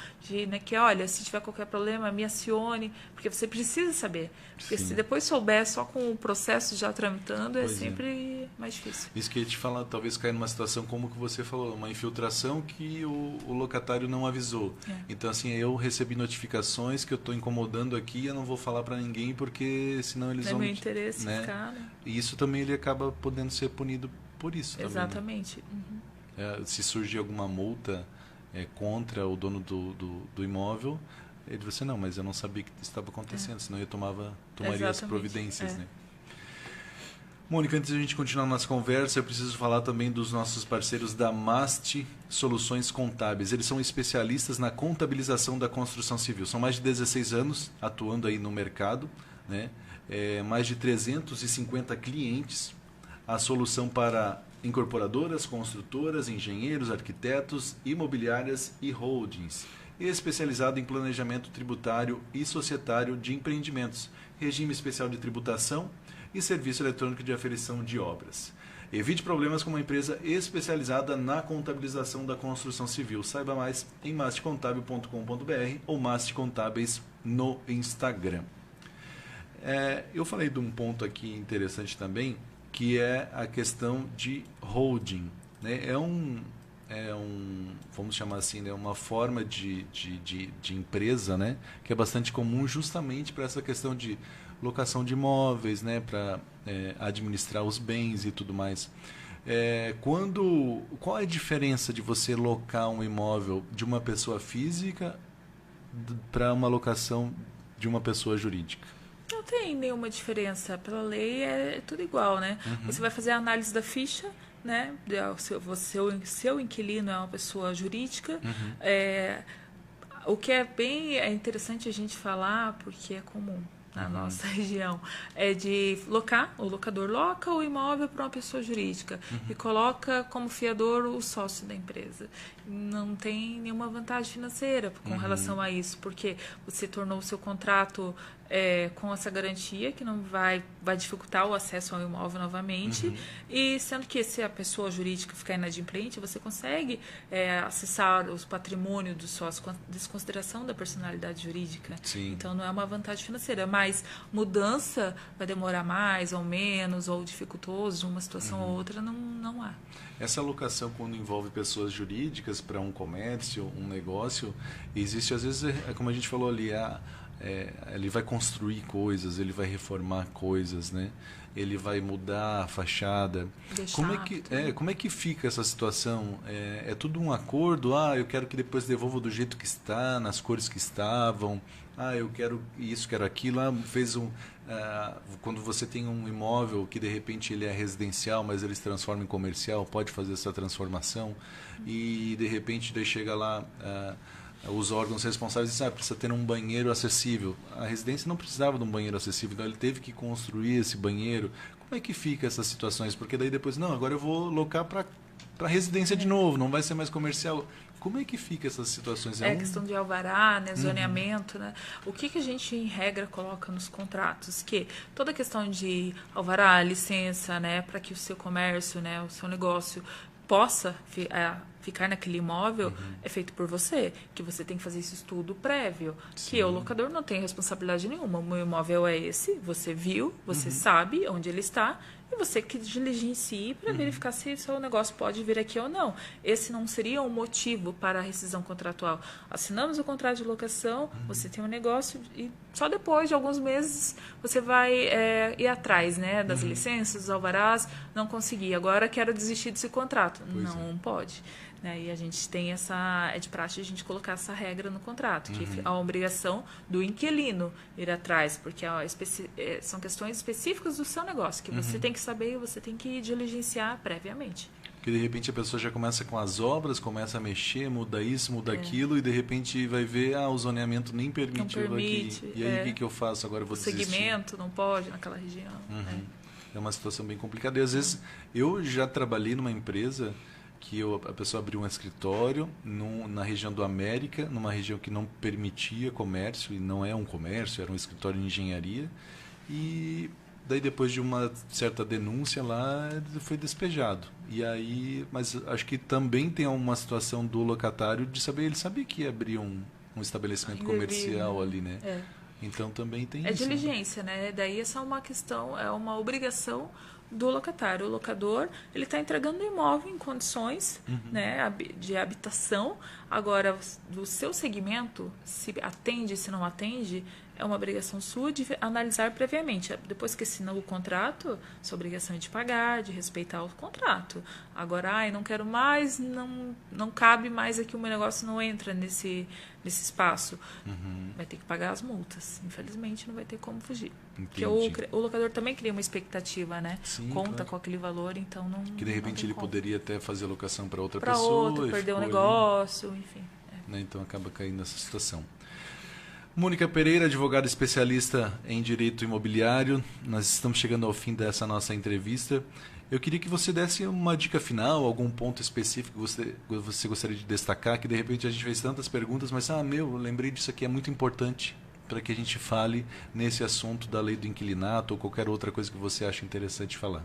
né, que olha, se tiver qualquer problema, me acione, porque você precisa saber. Porque se depois souber só com o processo já tramitando, é sempre mais difícil. Isso que eu ia te falar, talvez caia numa situação como que você falou, uma infiltração que o locatário não avisou. Então, assim, eu recebi notificações que eu estou incomodando aqui, eu não vou falar para ninguém, porque senão eles não vão... É meu interesse, né? Ficar, né? E isso também ele acaba podendo ser punido por isso. Exatamente. Também, né? Se surgir alguma multa contra o dono do imóvel, ele vai dizer, não, mas eu não sabia que isso estava acontecendo, senão eu tomaria as providências. Né? Mônica, antes de a gente continuar a nossa conversa, eu preciso falar também dos nossos parceiros da Mast Soluções Contábeis. Eles são especialistas na contabilização da construção civil. São mais de 16 anos atuando aí no mercado, né? Mais de 350 clientes. A solução para incorporadoras, construtoras, engenheiros, arquitetos, imobiliárias e holdings. Especializado em planejamento tributário e societário de empreendimentos, regime especial de tributação e serviço eletrônico de aferição de obras. Evite problemas com uma empresa especializada na contabilização da construção civil. Saiba mais em mastcontábil.com.br ou mastcontábeis no Instagram. Eu falei de um ponto aqui interessante também, que é a questão de holding, né? Vamos chamar assim, né? Uma forma de empresa, né? Que é bastante comum justamente para essa questão de locação de imóveis, né? Para administrar os bens e tudo mais. Qual é a diferença de você locar um imóvel de uma pessoa física para uma locação de uma pessoa jurídica? Não tem nenhuma diferença. Pela lei é tudo igual, né? Uhum. Você vai fazer a análise da ficha, né? Seu inquilino é uma pessoa jurídica. Uhum. O que é bem interessante a gente falar, porque é comum na nossa região, é de locar, o locador loca o imóvel para uma pessoa jurídica e coloca como fiador o sócio da empresa. Não tem nenhuma vantagem financeira com relação a isso, porque você tornou o seu contrato com essa garantia que não vai dificultar o acesso ao imóvel novamente, e sendo que se a pessoa jurídica ficar inadimplente, você consegue acessar os patrimônios do sócio com desconsideração da personalidade jurídica. Sim. Então não é uma vantagem financeira, mas mudança vai demorar mais ou menos, ou dificultoso de uma situação ou outra, não há. Essa alocação, quando envolve pessoas jurídicas para um comércio, um negócio, existe às vezes, como a gente falou ali, ele vai construir coisas, ele vai reformar coisas, né? Ele vai mudar a fachada. Como é que fica essa situação? É tudo um acordo? Eu quero que depois devolva do jeito que está, nas cores que estavam. Eu quero isso, quero aquilo. Quando você tem um imóvel que de repente ele é residencial, mas ele se transforma em comercial, pode fazer essa transformação e de repente daí chega lá... os órgãos responsáveis dizem precisa ter um banheiro acessível. A residência não precisava de um banheiro acessível, então ele teve que construir esse banheiro. Como é que fica essas situações? Porque daí depois, agora eu vou locar para residência de novo, não vai ser mais comercial. Como é que fica essas situações? Questão de alvará, né, zoneamento, né? O que a gente, em regra, coloca nos contratos? Que toda a questão de alvará, licença, né, para que o seu comércio, né, o seu negócio possa ficar naquele imóvel é feito por você, que você tem que fazer esse estudo prévio. Sim. Que o locador não tem responsabilidade nenhuma. O meu imóvel é esse, você viu, você sabe onde ele está, e você que diligencie para verificar se o seu negócio pode vir aqui ou não. Esse não seria um motivo para a rescisão contratual. Assinamos o contrato de locação, você tem um negócio e só depois de alguns meses você vai ir atrás, né, das licenças, dos alvarás, não consegui. Agora quero desistir desse contrato. Não pode. Né? E a gente tem é de praxe a gente colocar essa regra no contrato, que é a obrigação do inquilino ir atrás, porque são questões específicas do seu negócio, que você tem que saber e você tem que diligenciar previamente. Porque de repente a pessoa já começa com as obras, começa a mexer, muda isso, muda aquilo, e de repente vai ver, o zoneamento nem permitiu aqui. E aí o que eu faço? Agora eu vou desistir. O segmento não pode naquela região. É uma situação bem complicada. E às vezes eu já trabalhei numa empresa que a pessoa abriu um escritório na região do América, numa região que não permitia comércio, e não é um comércio, era um escritório de engenharia, e daí depois de uma certa denúncia lá, foi despejado. E aí, mas acho que também tem uma situação do locatário de saber, ele sabia que ia abrir um estabelecimento comercial ali, né? Então também tem isso. É diligência, né? Daí essa é uma questão, é uma obrigação do locatário. O locador, ele está entregando o imóvel em condições né, de habitação. Agora, do seu segmento, se atende, se não atende, é uma obrigação sua de analisar previamente. Depois que assinou o contrato, sua obrigação é de pagar, de respeitar o contrato. Agora, não quero mais, não cabe mais aqui, o meu negócio não entra nesse espaço. Vai ter que pagar as multas. Infelizmente, não vai ter como fugir. Entendi. Porque o locador também cria uma expectativa, né? conta claro. com aquele valor, então não. Que de repente ele poderia até fazer locação para outra para pessoa. outro, e perder um ficou negócio, enfim. ali, né? Então acaba caindo nessa situação. Mônica Pereira, advogada especialista em direito imobiliário. Nós estamos chegando ao fim dessa nossa entrevista. Eu queria que você desse uma dica final, algum ponto específico que você gostaria de destacar, que de repente a gente fez tantas perguntas, mas, eu lembrei disso aqui, é muito importante para que a gente fale nesse assunto da lei do inquilinato ou qualquer outra coisa que você acha interessante falar.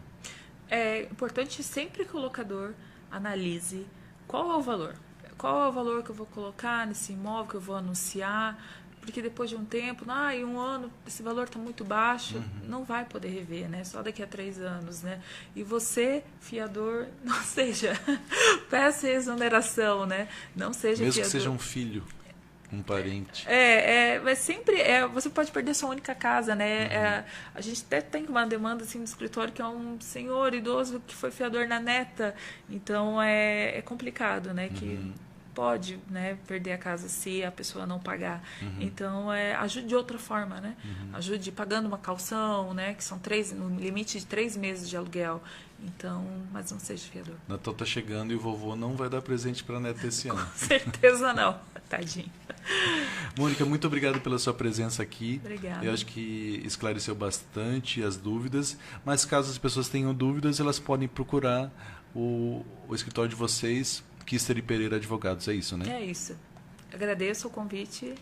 É importante sempre que o locador analise qual é o valor. Qual é o valor que eu vou colocar nesse imóvel, que eu vou anunciar, porque depois de um tempo, em um ano, esse valor está muito baixo, não vai poder rever, né? Só daqui a 3 anos, né? E você, fiador, não seja, peça exoneração, né? Não seja mesmo fiador. Que seja um filho, um parente. Mas sempre, você pode perder sua única casa, né? A gente até tem uma demanda assim no escritório que é um senhor idoso que foi fiador na neta, então é complicado, né? Que pode, né, perder a casa se a pessoa não pagar. Então, ajude de outra forma, né? Ajude pagando uma caução, né? Que são no limite de 3 meses de aluguel. Então, mas não seja fiador. Natal tá chegando e o vovô não vai dar presente para a neta esse ano. Com certeza não. Tadinho. Mônica, muito obrigado pela sua presença aqui. Obrigada. Eu acho que esclareceu bastante as dúvidas, mas caso as pessoas tenham dúvidas, elas podem procurar o escritório de vocês, Kister e Pereira Advogados, é isso, né? É isso. Agradeço o convite.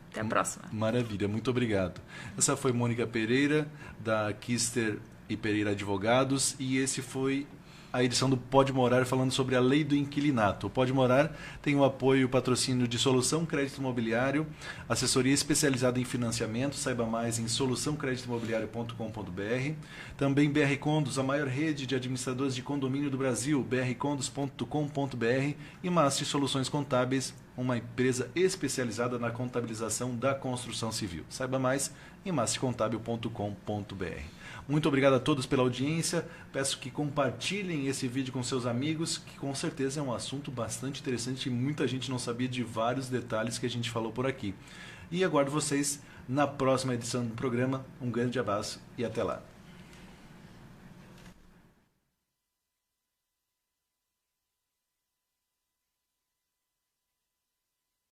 Até a próxima. Maravilha, muito obrigado. Essa foi Mônica Pereira, da Kister e Pereira Advogados, e esse foi a edição do Pode Morar falando sobre a lei do inquilinato. O Pode Morar tem o apoio e o patrocínio de Solução Crédito Imobiliário, assessoria especializada em financiamento, saiba mais em soluçãocreditoimobiliario.com.br. Também BR Condos, a maior rede de administradores de condomínio do Brasil, brcondos.com.br, e Mastre Soluções Contábeis, uma empresa especializada na contabilização da construção civil. Saiba mais em mastrecontábil.com.br. Muito obrigado a todos pela audiência. Peço que compartilhem esse vídeo com seus amigos, que com certeza é um assunto bastante interessante e muita gente não sabia de vários detalhes que a gente falou por aqui. E aguardo vocês na próxima edição do programa. Um grande abraço e até lá.